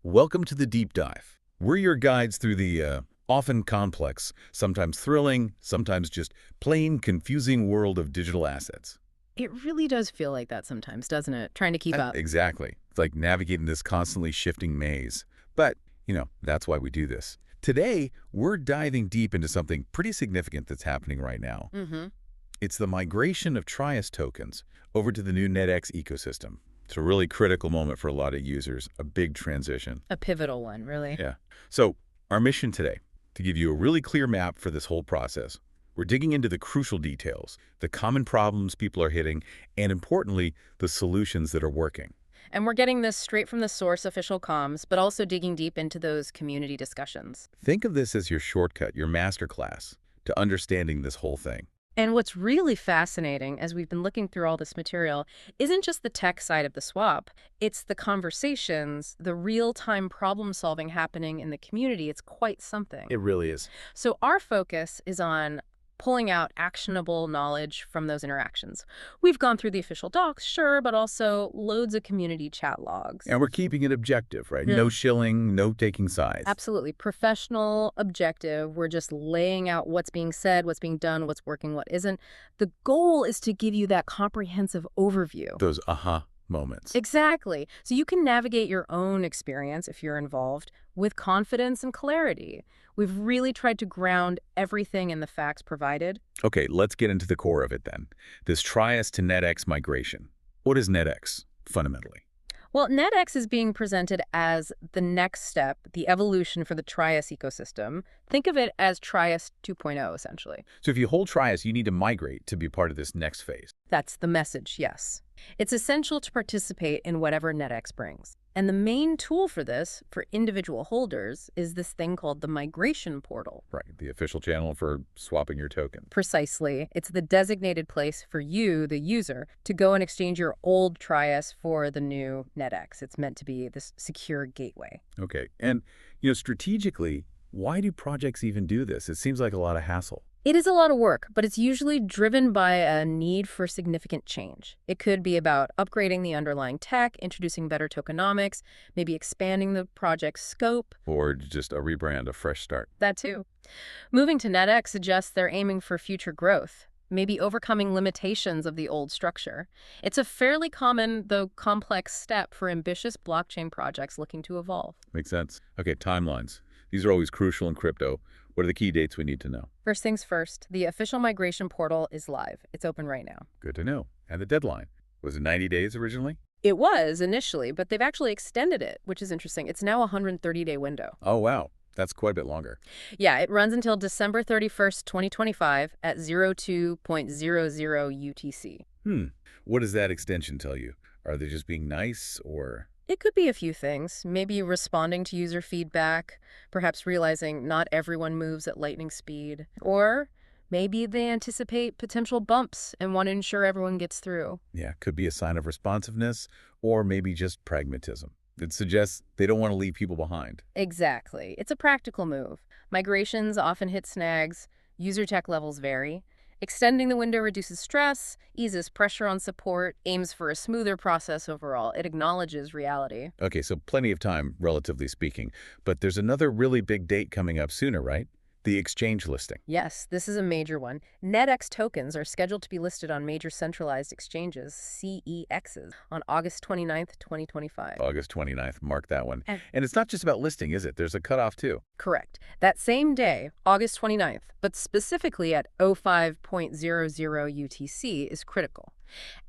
Welcome to the Deep Dive. We're your guides through the often complex, sometimes thrilling, sometimes just plain confusing world of digital assets. It really does feel like that sometimes, doesn't it? Trying to keep up. Exactly. It's like navigating this constantly shifting maze. But, that's why we do this. Today, we're diving deep into something pretty significant that's happening right now. It's the migration of TRIAS tokens over to the new NETX ecosystem. It's a really critical moment for a lot of users, a big transition. A pivotal one, really. Yeah. So our mission today, to give you a really clear map for this whole process. We're digging into the crucial details, the common problems people are hitting, and importantly, the solutions that are working. And we're getting this straight from the source official comms, but also digging deep into those community discussions. Think of this as your shortcut, your masterclass, to understanding this whole thing. And what's really fascinating, as we've been looking through all this material, isn't just the tech side of the swap. It's the conversations, the real-time problem-solving happening in the community. It's quite something. It really is. So our focus is on pulling out actionable knowledge from those interactions. We've gone through the official docs, sure, but also loads of community chat logs. And we're keeping it objective, right? Yeah. No shilling, no taking sides. Absolutely. Professional, objective. We're just laying out what's being said, what's being done, what's working, what isn't. The goal is to give you that comprehensive overview. Those aha moments. Exactly. So you can navigate your own experience, if you're involved, with confidence and clarity. We've really tried to ground everything in the facts provided. Okay, let's get into the core of it then. This TRIAS to NETX migration. What is NETX, fundamentally? Well, NetX is being presented as the next step, the evolution for the TRIAS ecosystem. Think of it as TRIAS 2.0, essentially. So if you hold TRIAS, you need to migrate to be part of this next phase. That's the message, yes. It's essential to participate in whatever NetX brings. And the main tool for this, for individual holders, is this thing called the migration portal. Right, the official channel for swapping your token. Precisely. It's the designated place for you, the user, to go and exchange your old TRIAS for the new NetX. It's meant to be this secure gateway. Okay, and, strategically, why do projects even do this? It seems like a lot of hassle. It is a lot of work, but it's usually driven by a need for significant change. It could be about upgrading the underlying tech, introducing better tokenomics, maybe expanding the project's scope. Or just a rebrand, a fresh start. That too. Moving to NetX suggests they're aiming for future growth, maybe overcoming limitations of the old structure. It's a fairly common, though complex, step for ambitious blockchain projects looking to evolve. Makes sense. Okay, timelines. These are always crucial in crypto. What are the key dates we need to know? First things first, the official migration portal is live. It's open right now. Good to know. And the deadline. Was it 90 days originally? It was initially, but they've actually extended it, which is interesting. It's now a 130-day window. Oh, wow. That's quite a bit longer. Yeah, it runs until December 31st, 2025 at 02.00 UTC. What does that extension tell you? Are they just being nice, or...? It could be a few things. Maybe responding to user feedback, perhaps realizing not everyone moves at lightning speed. Or maybe they anticipate potential bumps and want to ensure everyone gets through. Yeah, could be a sign of responsiveness, or maybe just pragmatism. It suggests they don't want to leave people behind. Exactly. It's a practical move. Migrations often hit snags. User tech levels vary. Extending the window reduces stress, eases pressure on support, aims for a smoother process overall. It acknowledges reality. Okay, so plenty of time, relatively speaking. But there's another really big date coming up sooner, right? The exchange listing. Yes, this is a major one. NetX tokens are scheduled to be listed on major centralized exchanges, CEXs, on August 29th, 2025. August 29th, mark that one. And it's not just about listing, is it? There's a cutoff, too. Correct. That same day, August 29th, but specifically at 05.00 UTC, is critical.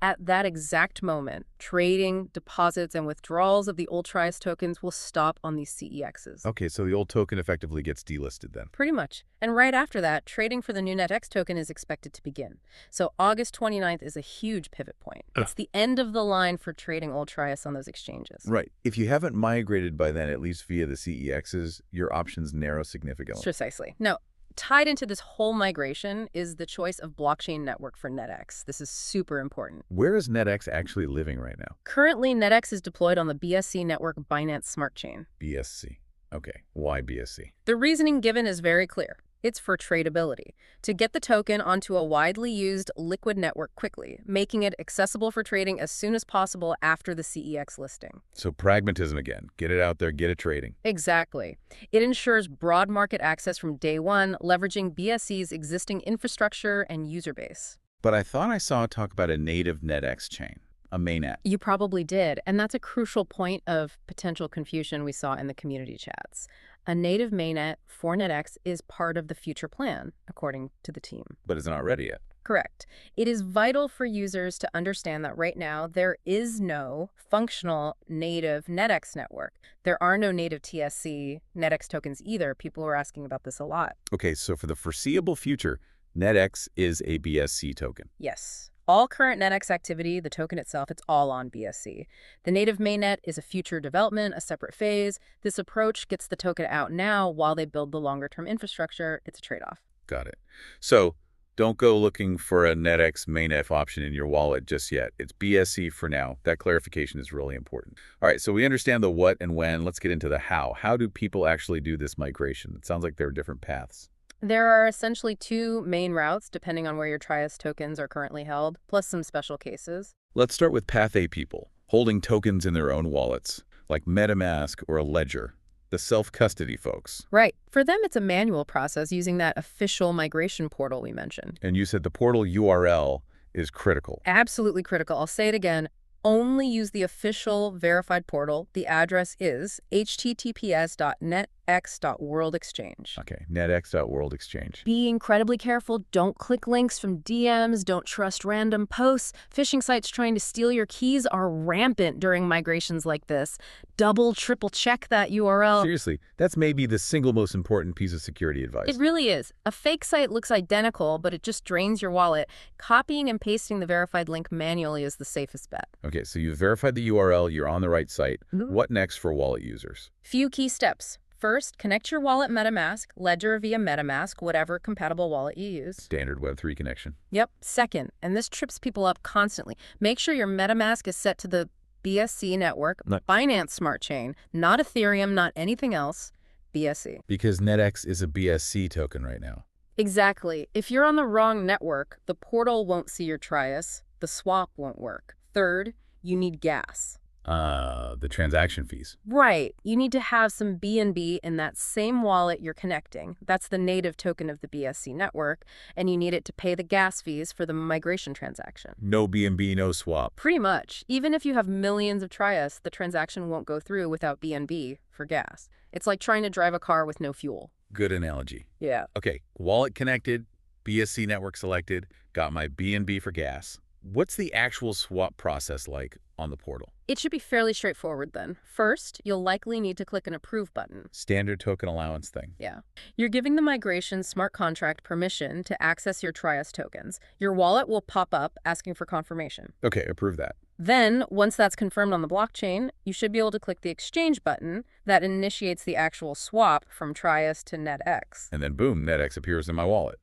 At that exact moment, trading, deposits, and withdrawals of the old TRIAS tokens will stop on these CEXs. Okay, so the old token effectively gets delisted then. Pretty much. And right after that, trading for the new NetX token is expected to begin. So August 29th is a huge pivot point. It's the end of the line for trading old TRIAS on those exchanges. Right. If you haven't migrated by then, at least via the CEXs, your options narrow significantly. Precisely. Now, tied into this whole migration is the choice of blockchain network for NetX. This is super important. Where is NetX actually living right now? Currently, NetX is deployed on the BSC network Binance Smart Chain. BSC. Okay. Why BSC? The reasoning given is very clear. It's for tradability, to get the token onto a widely used liquid network quickly, making it accessible for trading as soon as possible after the CEX listing. So pragmatism again. Get it out there, get it trading. Exactly. It ensures broad market access from day one, leveraging BSC's existing infrastructure and user base. But I thought I saw talk about a native NetX chain, a mainnet. You probably did, and that's a crucial point of potential confusion we saw in the community chats. A native mainnet for NetX is part of the future plan, according to the team. But it's not ready yet. Correct. It is vital for users to understand that right now there is no functional native NetX network. There are no native TSC NetX tokens either. People are asking about this a lot. Okay, so for the foreseeable future, NetX is a BSC token. Yes. All current NetX activity, the token itself, it's all on BSC. The native mainnet is a future development, a separate phase. This approach gets the token out now while they build the longer-term infrastructure. It's a trade-off. Got it. So don't go looking for a NetX mainnet option in your wallet just yet. It's BSC for now. That clarification is really important. All right, so we understand the what and when. Let's get into the how. How do people actually do this migration? It sounds like there are different paths. There are essentially two main routes, depending on where your TRIAS tokens are currently held, plus some special cases. Let's start with Path A people, holding tokens in their own wallets, like MetaMask or a Ledger, the self-custody folks. Right. For them, it's a manual process using that official migration portal we mentioned. And you said the portal URL is critical. Absolutely critical. I'll say it again. Only use the official verified portal. The address is https.netx.worldexchange. Okay, netx.worldexchange. Be incredibly careful. Don't click links from DMs. Don't trust random posts. Phishing sites trying to steal your keys are rampant during migrations like this. Double, triple check that URL. Seriously, that's maybe the single most important piece of security advice. It really is. A fake site looks identical, but it just drains your wallet. Copying and pasting the verified link manually is the safest bet. Okay, so you've verified the URL, you're on the right site. What next for wallet users? Few key steps. First, connect your wallet MetaMask, Ledger via MetaMask, whatever compatible wallet you use. Standard Web3 connection. Yep. Second, and this trips people up constantly, make sure your MetaMask is set to the BSC network, Binance Smart Chain, not Ethereum, not anything else, BSC. Because NetX is a BSC token right now. Exactly. If you're on the wrong network, the portal won't see your TRIAS, the swap won't work. Third, you need gas. The transaction fees. Right. You need to have some BNB in that same wallet you're connecting. That's the native token of the BSC network, and you need it to pay the gas fees for the migration transaction. No BNB, no swap. Pretty much. Even if you have millions of TRIAS, the transaction won't go through without BNB for gas. It's like trying to drive a car with no fuel. Good analogy. Yeah. Okay, wallet connected, BSC network selected, got my BNB for gas. What's the actual swap process like on the portal? It should be fairly straightforward then. First, you'll likely need to click an approve button. Standard token allowance thing. Yeah. You're giving the migration smart contract permission to access your TRIAS tokens. Your wallet will pop up asking for confirmation. Okay, approve that. Then, once that's confirmed on the blockchain, you should be able to click the exchange button that initiates the actual swap from TRIAS to NetX. And then boom, NetX appears in my wallet.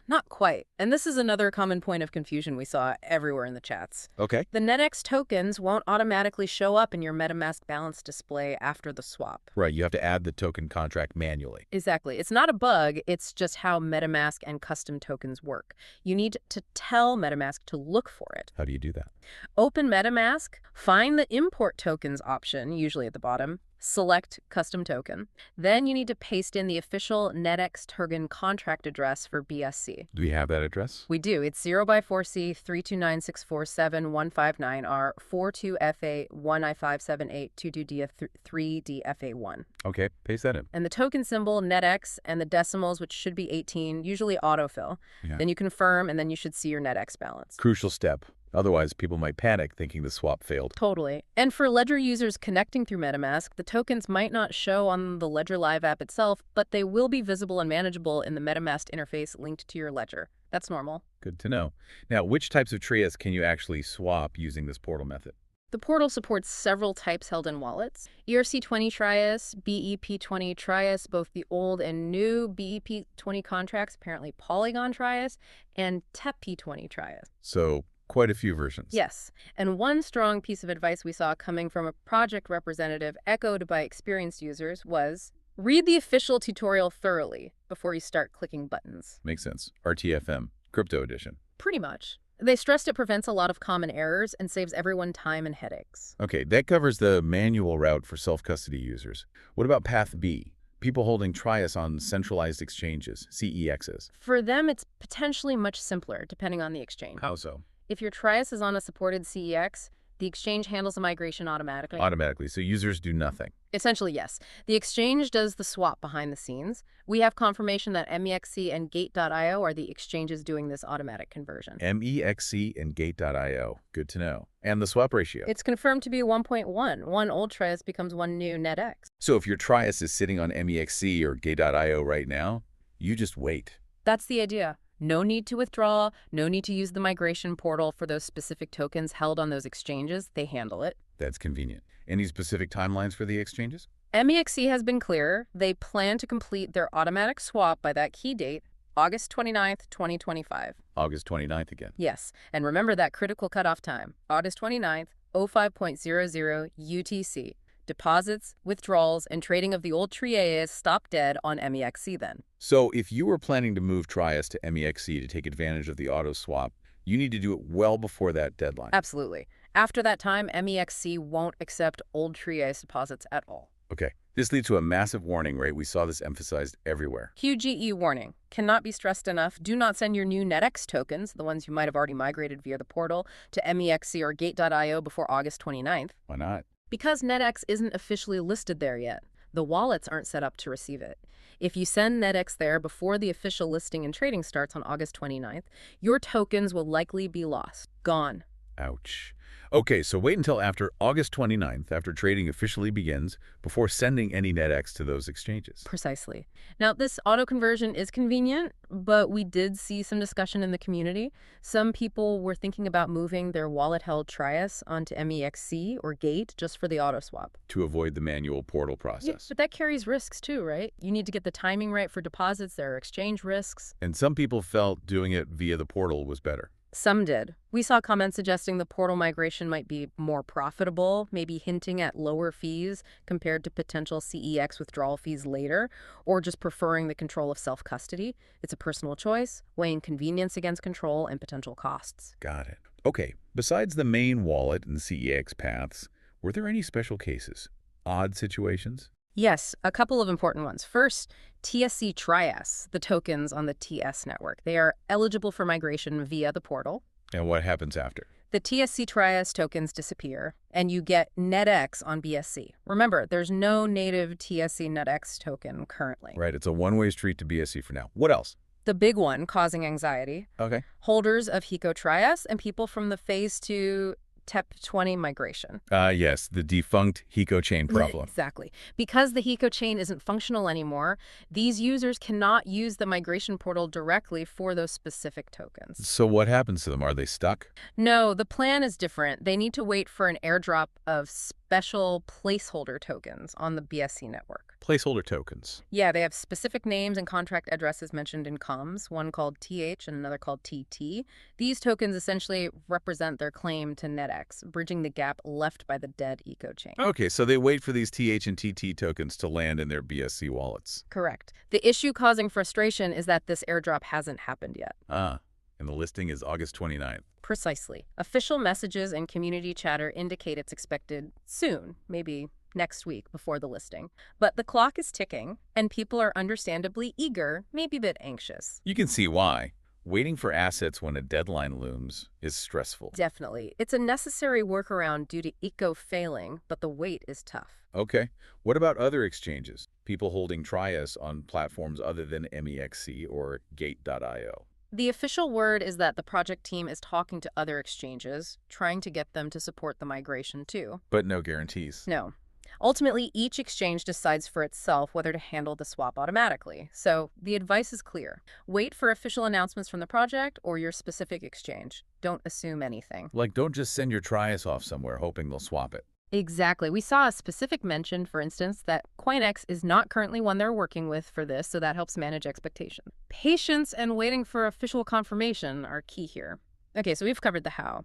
Not quite. And this is another common point of confusion we saw everywhere in the chats. Okay. The NetX tokens won't automatically show up in your MetaMask balance display after the swap. Right, you have to add the token contract manually. Exactly. It's not a bug, it's just how MetaMask and custom tokens work. You need to tell MetaMask to look for it. How do you do that? Open MetaMask, find the import tokens option, usually at the bottom, select custom token. Then you need to paste in the official NetX token contract address for BSC. Do we have that address? We do. It's 0x4C 329647159R 42FA 1I578 22D3DFA1. Okay, paste that in. And the token symbol NetX and the decimals, which should be 18, usually autofill. Yeah. Then you confirm, and then you should see your NetX balance. Crucial step. Otherwise, people might panic thinking the swap failed. Totally. And for Ledger users connecting through MetaMask, the tokens might not show on the Ledger Live app itself, but they will be visible and manageable in the MetaMask interface linked to your Ledger. That's normal. Good to know. Now, which types of TRIAS can you actually swap using this portal method? The portal supports several types held in wallets. ERC20 TRIAS, BEP20 TRIAS, both the old and new BEP20 contracts, apparently Polygon TRIAS, and TEP20 TRIAS. So, quite a few versions. Yes, and one strong piece of advice we saw coming from a project representative echoed by experienced users was Read the official tutorial thoroughly before you start clicking buttons. Makes sense. RTFM, Crypto Edition. Pretty much. They stressed it prevents a lot of common errors and saves everyone time and headaches. Okay, that covers the manual route for self-custody users. What about Path B? People holding TRIAS on centralized exchanges, CEXs. For them, it's potentially much simpler, depending on the exchange. How so? If your TRIAS is on a supported CEX, the exchange handles the migration automatically. Automatically, so users do nothing. Essentially, yes. The exchange does the swap behind the scenes. We have confirmation that MEXC and Gate.io are the exchanges doing this automatic conversion. MEXC and Gate.io. Good to know. And the swap ratio? It's confirmed to be 1.1. One old TRIAS becomes one new NETX. So if your TRIAS is sitting on MEXC or Gate.io right now, you just wait. That's the idea. No need to withdraw, no need to use the migration portal for those specific tokens held on those exchanges. They handle it. That's convenient. Any specific timelines for the exchanges? MEXC has been clear. They plan to complete their automatic swap by that key date, August 29th, 2025. August 29th again. Yes, and remember that critical cutoff time, August 29th, 05.00 UTC. Deposits, withdrawals, and trading of the old TRIAS stop dead on MEXC then. So if you were planning to move TRIAS to MEXC to take advantage of the auto swap, you need to do it well before that deadline. Absolutely. After that time, MEXC won't accept old TRIAS deposits at all. Okay. This leads to a massive warning, right? We saw this emphasized everywhere. QGE warning. Cannot be stressed enough. Do not send your new NETX tokens, the ones you might have already migrated via the portal, to MEXC or Gate.io before August 29th. Why not? Because NETX isn't officially listed there yet. The wallets aren't set up to receive it. If you send NETX there before the official listing and trading starts on August 29th, your tokens will likely be lost. Gone. Ouch. Okay, so wait until after August 29th, after trading officially begins, before sending any NETX to those exchanges. Precisely. Now, this auto-conversion is convenient, but we did see some discussion in the community. Some people were thinking about moving their wallet-held TRIAS onto MEXC or Gate just for the auto-swap. To avoid the manual portal process. Yeah, but that carries risks too, right? You need to get the timing right for deposits. There are exchange risks. And some people felt doing it via the portal was better. Some did. We saw comments suggesting the portal migration might be more profitable, maybe hinting at lower fees compared to potential CEX withdrawal fees later, or just preferring the control of self-custody. It's a personal choice, weighing convenience against control and potential costs. Got it. Okay, besides the main wallet and CEX paths, were there any special cases? Odd situations? Yes, a couple of important ones. First, TSC TRIAS, the tokens on the TS network. They are eligible for migration via the portal. And what happens after? The TSC TRIAS tokens disappear, and you get NETX on BSC. Remember, there's no native TSC NETX token currently. Right, it's a one-way street to BSC for now. What else? The big one causing anxiety. Okay. Holders of HECO TRIAS and people from the Phase 2 TEP20 migration. Yes, the defunct HECO chain problem. Exactly. Because the HECO chain isn't functional anymore, these users cannot use the migration portal directly for those specific tokens. So what happens to them? Are they stuck? No, the plan is different. They need to wait for an airdrop of special placeholder tokens on the BSC network. Placeholder tokens. Yeah, they have specific names and contract addresses mentioned in comms, one called TH and another called TT. These tokens essentially represent their claim to NETX, bridging the gap left by the dead eco chain. Okay, so they wait for these TH and TT tokens to land in their BSC wallets. Correct. The issue causing frustration is that this airdrop hasn't happened yet. And the listing is August 29th. Precisely. Official messages and community chatter indicate it's expected soon, maybe next week before the listing. But the clock is ticking, and people are understandably eager, maybe a bit anxious. You can see why. Waiting for assets when a deadline looms is stressful. Definitely. It's a necessary workaround due to eco failing, but the wait is tough. Okay. What about other exchanges? People holding TRIAS on platforms other than MEXC or Gate.io. The official word is that the project team is talking to other exchanges, trying to get them to support the migration too. But no guarantees. No. Ultimately, each exchange decides for itself whether to handle the swap automatically. So the advice is clear. Wait for official announcements from the project or your specific exchange. Don't assume anything. Like, don't just send your TRIAS off somewhere hoping they'll swap it. Exactly. We saw a specific mention, for instance, that CoinEx is not currently one they're working with for this, so that helps manage expectations. Patience and waiting for official confirmation are key here. Okay, so we've covered the how.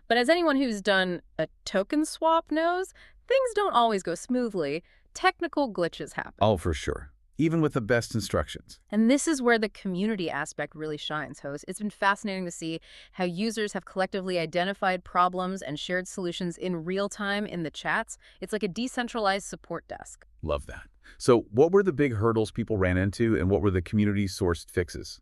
But as anyone who's done a token swap knows, things don't always go smoothly. technical glitches happen. Oh, for sure. Even with the best instructions. And this is where the community aspect really shines, host. It's been fascinating to see how users have collectively identified problems and shared solutions in real time in the chats. It's like a decentralized support desk. Love that. So what were the big hurdles people ran into, and what were the community-sourced fixes?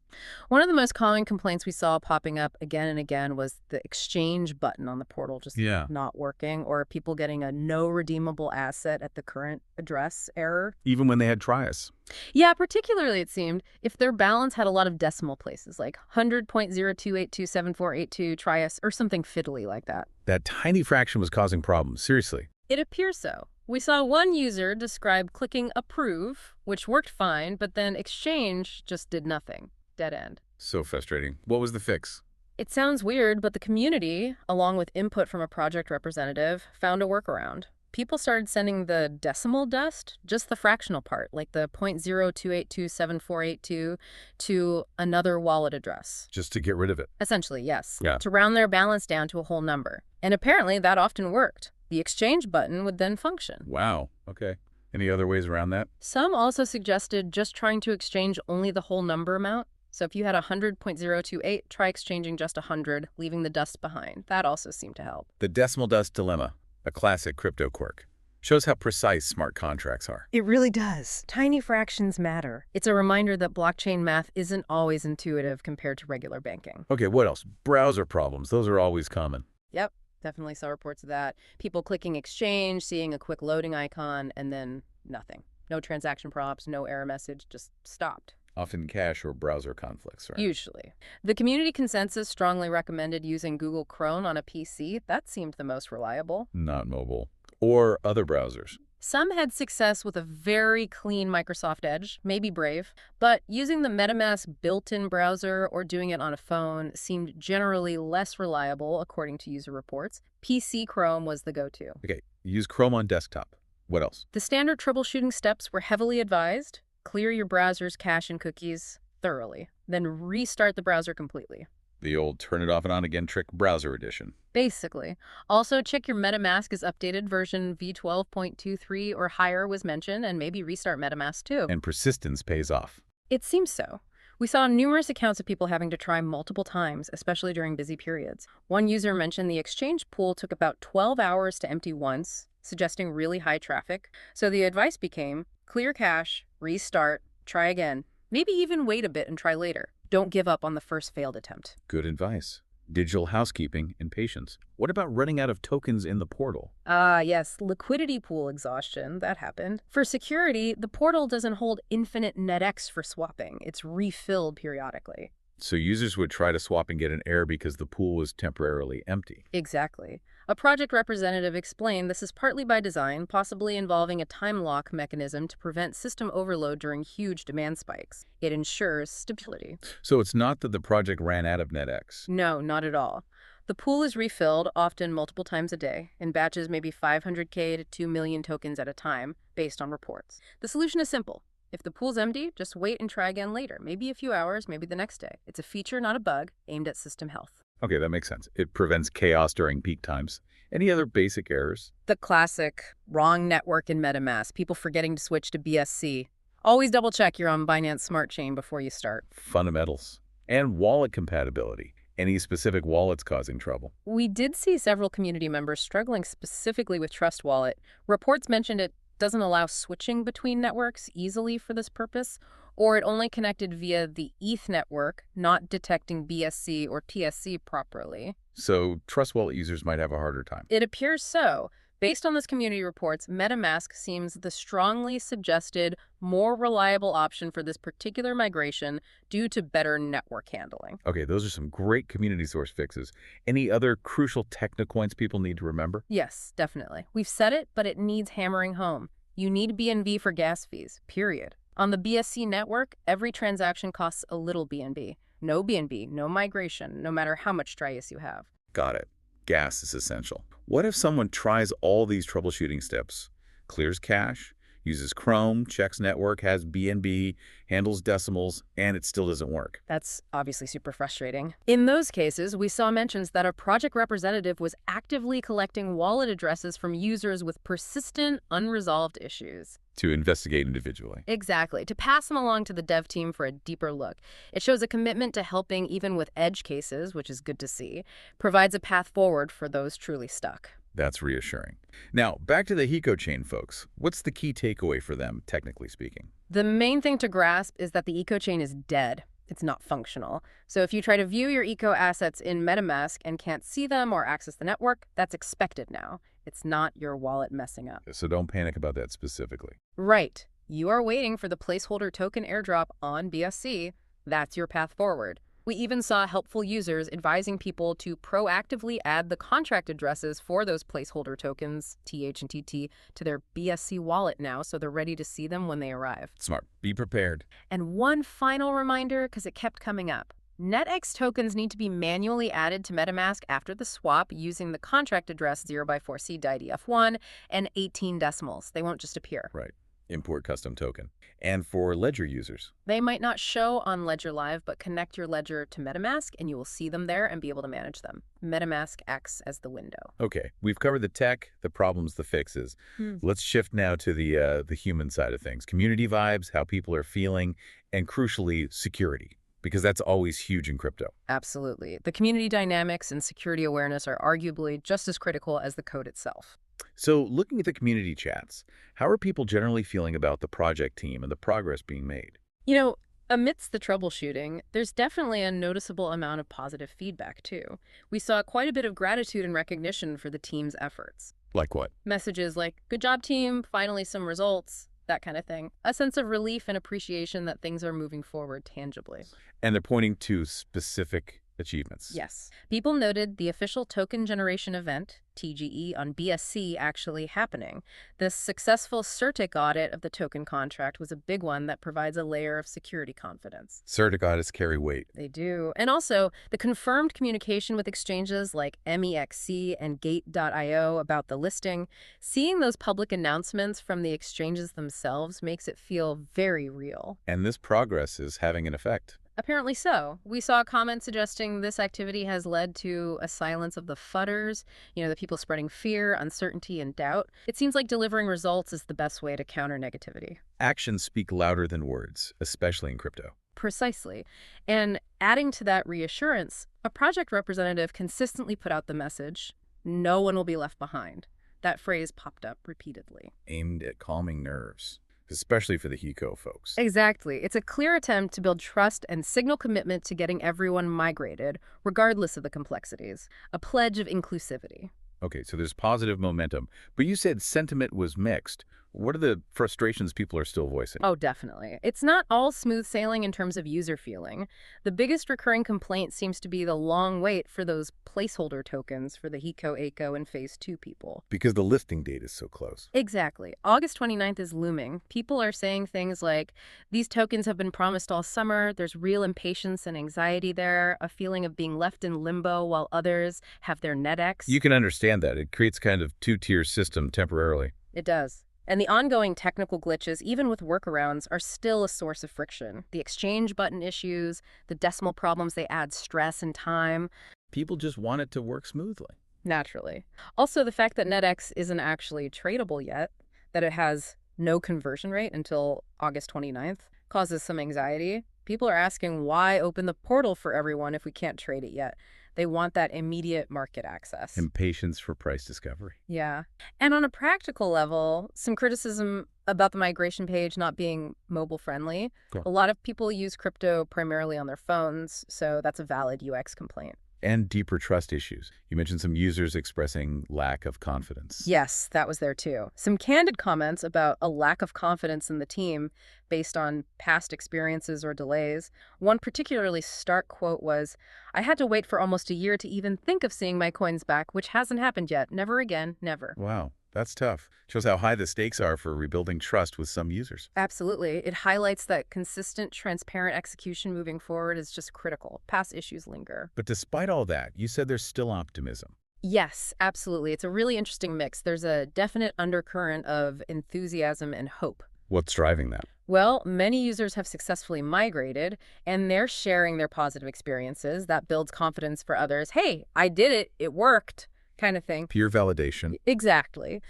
One of the most common complaints we saw popping up again and again was the exchange button on the portal just Yeah. not working, or people getting a no redeemable asset at the current address error. Even when they had TRIAS. Yeah, particularly it seemed if their balance had a lot of decimal places, like 100.02827482 TRIAS or something fiddly like that. That tiny fraction was causing problems, seriously. It appears so. We saw one user describe clicking approve, which worked fine, but then exchange just did nothing. Dead end. So frustrating. What was the fix? It sounds weird, but the community, along with input from a project representative, found a workaround. People started sending the decimal dust, just the fractional part, like the 0.02827482, to another wallet address. Just to get rid of it. Essentially, yes. Yeah. To round their balance down to a whole number. And apparently that often worked. The exchange button would then function. Wow. Okay. Any other ways around that? Some also suggested just trying to exchange only the whole number amount. So if you had 100.028, try exchanging just 100, leaving the dust behind. That also seemed to help. The decimal dust dilemma, a classic crypto quirk. Shows how precise smart contracts are. It really does. Tiny fractions matter. It's a reminder that blockchain math isn't always intuitive compared to regular banking. Okay, what else? Browser problems. Those are always common. Yep, definitely saw reports of that. People clicking exchange, seeing a quick loading icon, and then nothing. No transaction prompts, no error message, just stopped. Often cache or browser conflicts, right? Usually. The community consensus strongly recommended using Google Chrome on a PC. That seemed the most reliable. Not mobile. Or other browsers. Some had success with a very clean Microsoft Edge, maybe Brave, but using the MetaMask built-in browser or doing it on a phone seemed generally less reliable, according to user reports. PC Chrome was the go-to. Okay, use Chrome on desktop. What else? The standard troubleshooting steps were heavily advised. Clear your browser's cache and cookies thoroughly, then restart the browser completely. The old turn it off and on again trick browser edition. Basically. Also, check your MetaMask is updated. Version v12.23 or higher was mentioned, and maybe restart MetaMask too. And persistence pays off. It seems so. We saw numerous accounts of people having to try multiple times, especially during busy periods. One user mentioned the exchange pool took about 12 hours to empty once, suggesting really high traffic. So the advice became, clear cache, restart, try again. Maybe even wait a bit and try later. Don't give up on the first failed attempt. Good advice. Digital housekeeping and patience. What about running out of tokens in the portal? Yes, liquidity pool exhaustion. That happened. For security, the portal doesn't hold infinite NETX for swapping. It's refilled periodically. So users would try to swap and get an error because the pool was temporarily empty. Exactly. A project representative explained this is partly by design, possibly involving a time lock mechanism to prevent system overload during huge demand spikes. It ensures stability. So it's not that the project ran out of NetX. No, not at all. The pool is refilled, often multiple times a day, in batches maybe 500K to 2 million tokens at a time, based on reports. The solution is simple. If the pool's empty, just wait and try again later, maybe a few hours, maybe the next day. It's a feature, not a bug, aimed at system health. Okay, that makes sense. It prevents chaos during peak times. Any other basic errors? The classic wrong network in MetaMask, people forgetting to switch to BSC. Always double check you're on Binance Smart Chain before you start. Fundamentals. And wallet compatibility. Any specific wallets causing trouble? We did see several community members struggling specifically with Trust Wallet. Reports mentioned it doesn't allow switching between networks easily for this purpose, or it only connected via the ETH network, not detecting BSC or TSC properly. So Trust Wallet users might have a harder time. It appears so. Based on this community reports, MetaMask seems the strongly suggested, more reliable option for this particular migration due to better network handling. Okay, those are some great community source fixes. Any other crucial technical points people need to remember? Yes, definitely. We've said it, but it needs hammering home. You need BNB for gas fees, period. On the BSC network, every transaction costs a little BNB. No BNB, no migration, no matter how much TRIAS you have. Got it. Gas is essential. What if someone tries all these troubleshooting steps, clears cache, Uses Chrome, checks network, has BNB, handles decimals, and it still doesn't work. That's obviously super frustrating. In those cases, we saw mentions that a project representative was actively collecting wallet addresses from users with persistent, unresolved issues. To investigate individually. Exactly, to pass them along to the dev team for a deeper look. It shows a commitment to helping even with edge cases, which is good to see, provides a path forward for those truly stuck. That's reassuring. Now, back to the Hiko chain folks. What's the key takeaway for them, technically speaking? The main thing to grasp is that the ecochain is dead. It's not functional. So if you try to view your eco assets in MetaMask and can't see them or access the network, that's expected now. It's not your wallet messing up. So don't panic about that specifically. Right. You are waiting for the placeholder token airdrop on BSC. That's your path forward. We even saw helpful users advising people to proactively add the contract addresses for those placeholder tokens, TH and TT, to their BSC wallet now so they're ready to see them when they arrive. Smart. Be prepared. And one final reminder, because it kept coming up. NETX tokens need to be manually added to MetaMask after the swap using the contract address 0x4C DIDF1 and 18 decimals. They won't just appear. Right. Import custom token. And for Ledger users? They might not show on Ledger Live, but connect your Ledger to MetaMask and you will see them there and be able to manage them. MetaMask acts as the window. Okay, we've covered the tech, the problems, the fixes. Let's shift now to the human side of things. Community vibes, how people are feeling, and crucially, security. Because that's always huge in crypto. Absolutely. The community dynamics and security awareness are arguably just as critical as the code itself. So looking at the community chats, how are people generally feeling about the project team and the progress being made? You know, amidst the troubleshooting, there's definitely a noticeable amount of positive feedback, too. We saw quite a bit of gratitude and recognition for the team's efforts. Like what? Messages like, good job, team, finally some results, that kind of thing. A sense of relief and appreciation that things are moving forward tangibly. And they're pointing to specific achievements. Yes. People noted the official token generation event, TGE, on BSC actually happening. The successful CertiK audit of the token contract was a big one that provides a layer of security confidence. CertiK audits carry weight. They do. And also, the confirmed communication with exchanges like MEXC and Gate.io about the listing, seeing those public announcements from the exchanges themselves makes it feel very real. And this progress is having an effect. Apparently so. We saw a comment suggesting this activity has led to a silence of the fudders, the people spreading fear, uncertainty, and doubt. It seems like delivering results is the best way to counter negativity. Actions speak louder than words, especially in crypto. Precisely. And adding to that reassurance, a project representative consistently put out the message, no one will be left behind. That phrase popped up repeatedly. Aimed at calming nerves. Especially for the Hiko folks. Exactly. It's a clear attempt to build trust and signal commitment to getting everyone migrated, regardless of the complexities. A pledge of inclusivity. Okay, so there's positive momentum. But you said sentiment was mixed. What are the frustrations people are still voicing? Oh, definitely. It's not all smooth sailing in terms of user feeling. The biggest recurring complaint seems to be the long wait for those placeholder tokens for the Hiko, ACO, and Phase 2 people. Because the listing date is so close. Exactly. August 29th is looming. People are saying things like, these tokens have been promised all summer, there's real impatience and anxiety there, a feeling of being left in limbo while others have their NETX. You can understand that. It creates kind of two-tier system temporarily. It does. And the ongoing technical glitches, even with workarounds, are still a source of friction. The exchange button issues, the decimal problems, they add stress and time. People just want it to work smoothly. Naturally. Also, the fact that NETX isn't actually tradable yet, that it has no conversion rate until August 29th, causes some anxiety. People are asking why open the portal for everyone if we can't trade it yet. They want that immediate market access. Impatience for price discovery. Yeah. And on a practical level, some criticism about the migration page not being mobile friendly. Cool. A lot of people use crypto primarily on their phones, so that's a valid UX complaint. And deeper trust issues. You mentioned some users expressing lack of confidence. Yes, that was there too. Some candid comments about a lack of confidence in the team based on past experiences or delays. One particularly stark quote was, I had to wait for almost a year to even think of seeing my coins back, which hasn't happened yet. Never again, never. Wow. That's tough. Shows how high the stakes are for rebuilding trust with some users. Absolutely. It highlights that consistent, transparent execution moving forward is just critical. Past issues linger. But despite all that, you said there's still optimism. Yes, absolutely. It's a really interesting mix. There's a definite undercurrent of enthusiasm and hope. What's driving that? Well, many users have successfully migrated, and they're sharing their positive experiences. That builds confidence for others. Hey, I did it. It worked, kind of thing. Peer validation. Exactly.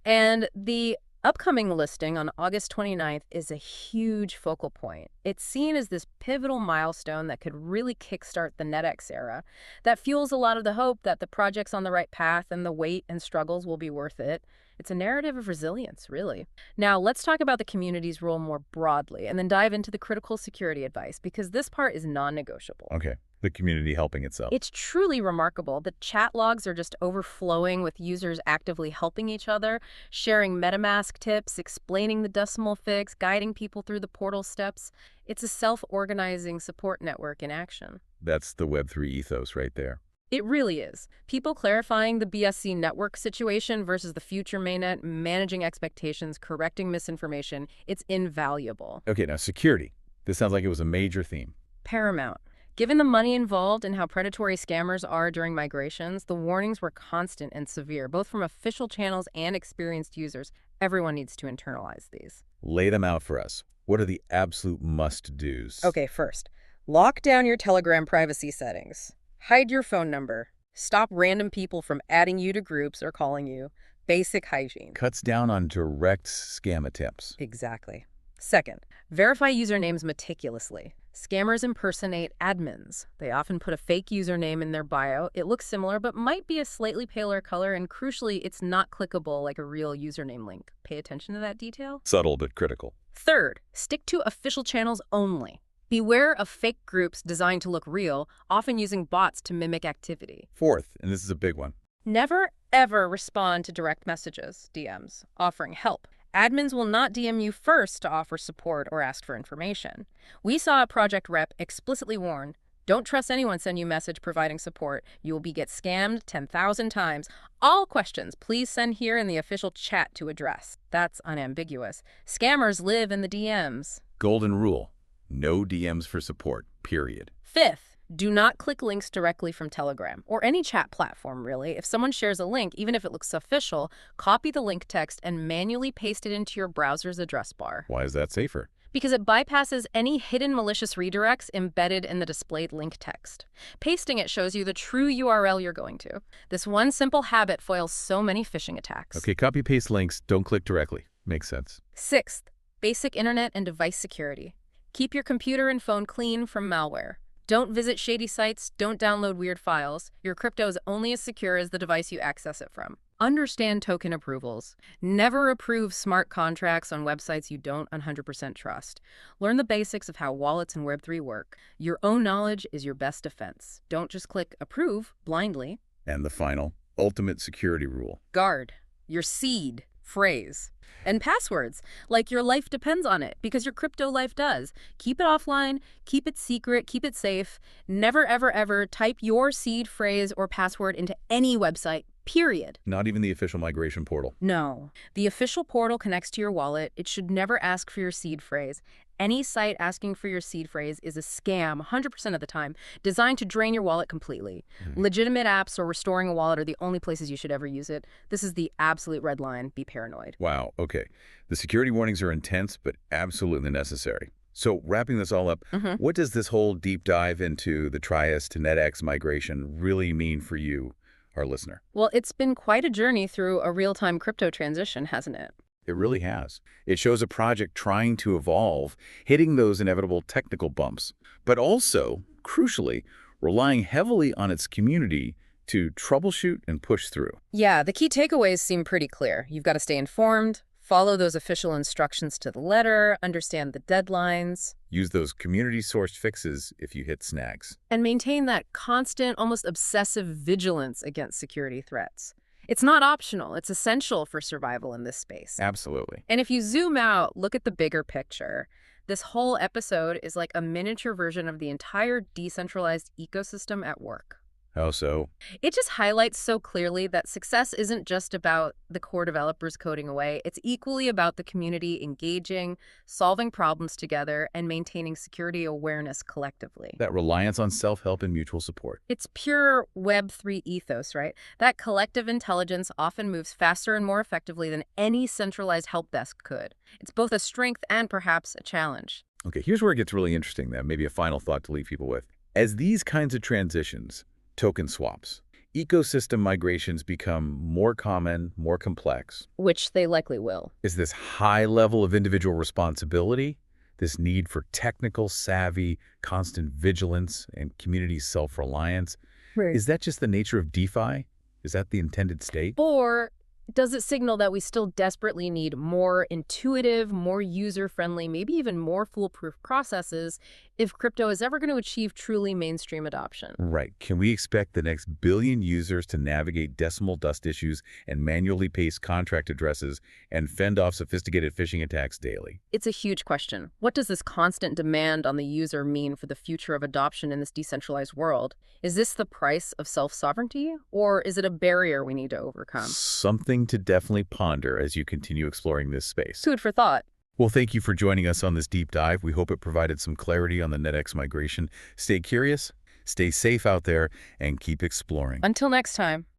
And the upcoming listing on August 29th is a huge focal point. It's seen as this pivotal milestone that could really kickstart the NETX era. That fuels a lot of the hope that the project's on the right path and the wait and struggles will be worth it. It's a narrative of resilience, really. Now, let's talk about the community's role more broadly and then dive into the critical security advice, because this part is non-negotiable. Okay. The community helping itself. It's truly remarkable. The chat logs are just overflowing with users actively helping each other, sharing MetaMask tips, explaining the decimal fix, guiding people through the portal steps. It's a self-organizing support network in action. That's the Web3 ethos right there. It really is. People clarifying the BSC network situation versus the future mainnet, managing expectations, correcting misinformation. It's invaluable. Okay, now security. This sounds like it was a major theme. Paramount. Given the money involved and how predatory scammers are during migrations, the warnings were constant and severe, both from official channels and experienced users. Everyone needs to internalize these. Lay them out for us. What are the absolute must-dos? Okay, first, lock down your Telegram privacy settings. Hide your phone number. Stop random people from adding you to groups or calling you. Basic hygiene. Cuts down on direct scam attempts. Exactly. Second, verify usernames meticulously. Scammers impersonate admins. They often put a fake username in their bio. It looks similar, but might be a slightly paler color, and crucially, it's not clickable like a real username link. Pay attention to that detail. Subtle but critical. Third, stick to official channels only. Beware of fake groups designed to look real, often using bots to mimic activity. Fourth, and this is a big one. Never, ever respond to direct messages, DMs, offering help. Admins will not DM you first to offer support or ask for information. We saw a project rep explicitly warn, don't trust anyone send you message providing support. You will get scammed 10,000 times. All questions, please send here in the official chat to address. That's unambiguous. Scammers live in the DMs. Golden rule. No DMs for support, period. Fifth, do not click links directly from Telegram or any chat platform, really. If someone shares a link, even if it looks official, copy the link text and manually paste it into your browser's address bar. Why is that safer? Because it bypasses any hidden malicious redirects embedded in the displayed link text. Pasting it shows you the true URL you're going to. This one simple habit foils so many phishing attacks. Okay, copy-paste links, don't click directly. Makes sense. Sixth, basic internet and device security. Keep your computer and phone clean from malware. Don't visit shady sites, don't download weird files. Your crypto is only as secure as the device you access it from. Understand token approvals. Never approve smart contracts on websites you don't 100% trust. Learn the basics of how wallets and Web3 work. Your own knowledge is your best defense. Don't just click approve blindly. And the final, ultimate security rule. Guard your seed phrase and passwords, like your life depends on it, because your crypto life does. Keep it offline, keep it secret, keep it safe. Never, ever, ever type your seed phrase or password into any website, period. Not even the official migration portal. No. The official portal connects to your wallet. It should never ask for your seed phrase. Any site asking for your seed phrase is a scam 100% of the time, designed to drain your wallet completely. Legitimate apps or restoring a wallet are the only places you should ever use it. This is the absolute red line. Be paranoid. Wow, okay. The security warnings are intense, but absolutely necessary. So wrapping this all up, what does this whole deep dive into the TRIAS to NETX migration really mean for you, our listener? Well, it's been quite a journey through a real-time crypto transition, hasn't it? It really has. It shows a project trying to evolve, hitting those inevitable technical bumps, but also, crucially, relying heavily on its community to troubleshoot and push through. Yeah, the key takeaways seem pretty clear. You've got to stay informed, follow those official instructions to the letter, understand the deadlines. Use those community-sourced fixes if you hit snags. And maintain that constant, almost obsessive vigilance against security threats. It's not optional. It's essential for survival in this space. Absolutely. And if you zoom out, look at the bigger picture. This whole episode is like a miniature version of the entire decentralized ecosystem at work. How so? It just highlights so clearly that success isn't just about the core developers coding away. It's equally about the community engaging, solving problems together, and maintaining security awareness collectively. That reliance on self-help and mutual support. It's pure Web3 ethos, right? That collective intelligence often moves faster and more effectively than any centralized help desk could. It's both a strength and perhaps a challenge. Okay, here's where it gets really interesting then. Maybe a final thought to leave people with. As these kinds of transitions, token swaps, ecosystem migrations become more common, more complex, Which they likely will. is this high level of individual responsibility, this need for technical savvy, constant vigilance, and community self-reliance, Right. is that just the nature of DeFi? Is that the intended state? Or does it signal that we still desperately need more intuitive, more user-friendly, maybe even more foolproof processes if crypto is ever going to achieve truly mainstream adoption? Right. Can we expect the next billion users to navigate decimal dust issues and manually paste contract addresses and fend off sophisticated phishing attacks daily? It's a huge question. What does this constant demand on the user mean for the future of adoption in this decentralized world? Is this the price of self-sovereignty, or is it a barrier we need to overcome? Something to definitely ponder as you continue exploring this space. Food for thought. Well, thank you for joining us on this deep dive. We hope it provided some clarity on the NETX migration. Stay curious, stay safe out there, and keep exploring. Until next time.